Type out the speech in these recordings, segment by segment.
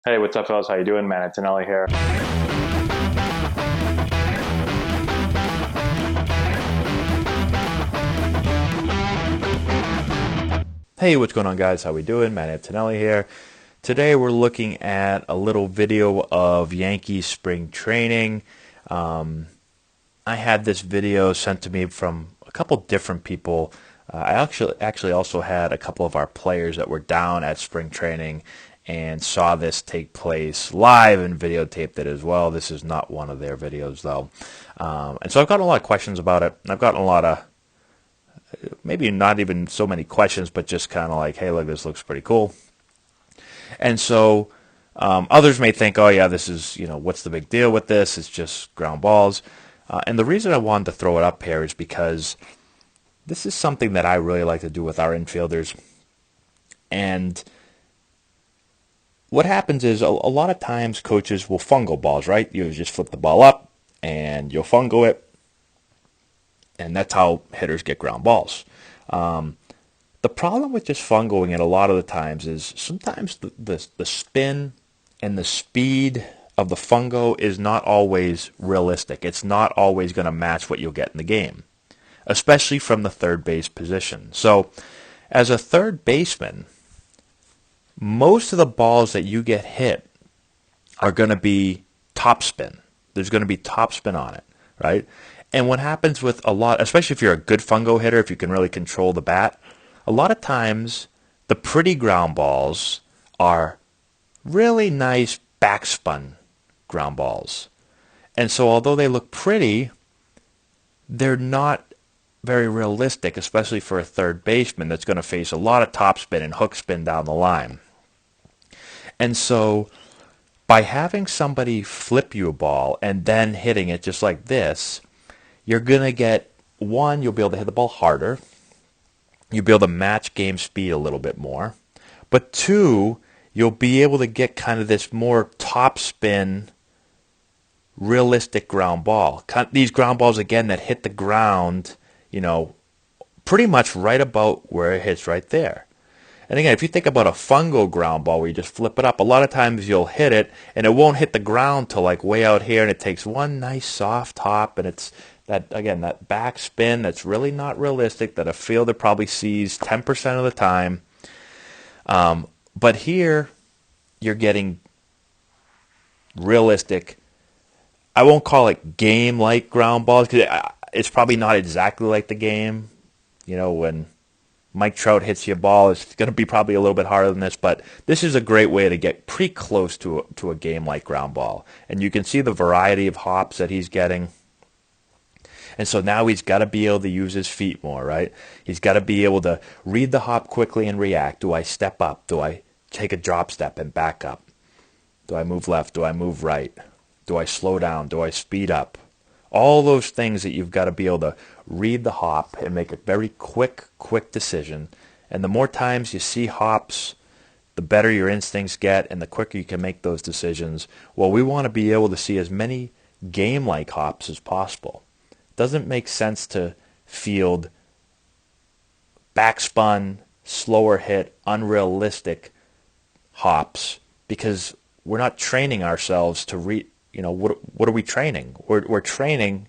Hey, what's up, fellas? How you doing, man? Antonelli here. Hey, what's going on, guys? How we doing? Matt Antonelli here. Today we're looking at a little video of Yankees spring training. I had this video sent to me from a couple different people. I actually also had a couple of our players that were down at spring training and saw this take place live and videotaped it as well. This is not one of their videos though. And so I've gotten a lot of questions about it. I've gotten a lot of maybe not even so many questions, but just kind of like, hey, look, this looks pretty cool. And so others may think, oh, yeah, this is, what's the big deal with this? It's just ground balls. And the reason I wanted to throw it up here is because this is something that I really like to do with our infielders. And what happens is a lot of times coaches will fungo balls, right? You just flip the ball up and you'll fungo it. And that's how hitters get ground balls. The problem with just fungoing it a lot of the times is sometimes the spin and the speed of the fungo is not always realistic. It's not always going to match what you'll get in the game, especially from the third base position. So as a third baseman, most of the balls that you get hit are going to be topspin. There's going to be topspin on it, right? And what happens with a lot, especially if you're a good fungo hitter, if you can really control the bat, a lot of times the pretty ground balls are really nice backspun ground balls. And so although they look pretty, they're not very realistic, especially for a third baseman that's going to face a lot of topspin and hook spin down the line. And so by having somebody flip you a ball and then hitting it just like this, you're going to get, one, you'll be able to hit the ball harder. You'll be able to match game speed a little bit more. But two, you'll be able to get kind of this more top spin, realistic ground ball. These ground balls, again, that hit the ground, pretty much right about where it hits right there. And again, if you think about a fungo ground ball where you just flip it up, a lot of times you'll hit it and it won't hit the ground till like way out here, and it takes one nice soft hop, and it's that, again, that back spin that's really not realistic, that a fielder probably sees 10% of the time. But here you're getting realistic. I won't call it game-like ground balls because it's probably not exactly like the game. When Mike Trout hits you a ball, it's going to be probably a little bit harder than this, but this is a great way to get pretty close to a game-like ground ball. And you can see the variety of hops that he's getting. And so now he's got to be able to use his feet more, right? He's got to be able to read the hop quickly and react. Do I step up? Do I take a drop step and back up? Do I move left? Do I move right? Do I slow down? Do I speed up? All those things that you've got to be able to read the hop and make a very quick decision. And the more times you see hops, the better your instincts get and the quicker you can make those decisions. Well, we want to be able to see as many game-like hops as possible. Doesn't make sense to field backspun, slower hit, unrealistic hops because we're not training ourselves to what are we training? We're training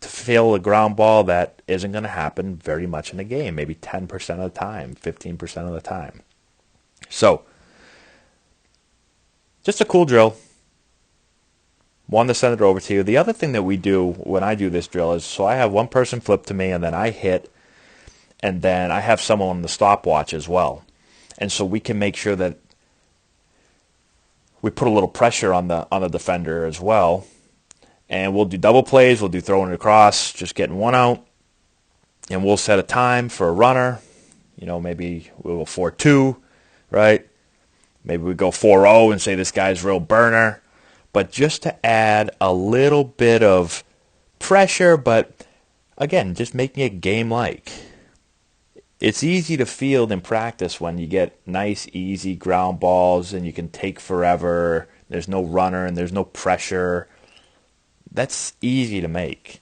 to field a ground ball that isn't going to happen very much in a game, maybe 10% of the time, 15% of the time. So, just a cool drill. Wanted to send it over to you. The other thing that we do when I do this drill is, so I have one person flip to me and then I hit, and then I have someone on the stopwatch as well. And so we can make sure that we put a little pressure on the defender as well. And we'll do double plays, we'll do throwing it across, just getting one out. And we'll set a time for a runner. Maybe we'll go 4-2, right? Maybe we go 4-0 and say this guy's real burner. But just to add a little bit of pressure, but again, just making it game-like. It's easy to field in practice when you get nice, easy ground balls and you can take forever. There's no runner and there's no pressure. That's easy to make.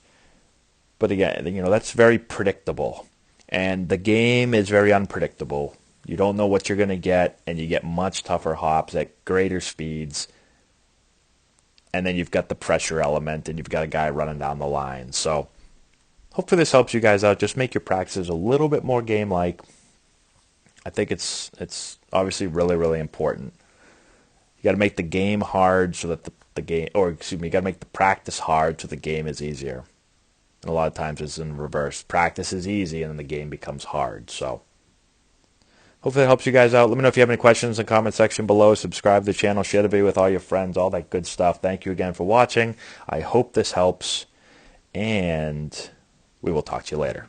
But again, that's very predictable. And the game is very unpredictable. You don't know what you're going to get, and you get much tougher hops at greater speeds. And then you've got the pressure element, and you've got a guy running down the line. So hopefully this helps you guys out. Just make your practices a little bit more game-like. I think it's obviously really, really important. You got to make the game hard so that the game, or excuse me, you got to make the practice hard so the game is easier. And a lot of times it's in reverse. Practice is easy, and then the game becomes hard. So hopefully that helps you guys out. Let me know if you have any questions in the comment section below. Subscribe to the channel, share the video with all your friends, all that good stuff. Thank you again for watching. I hope this helps, and we will talk to you later.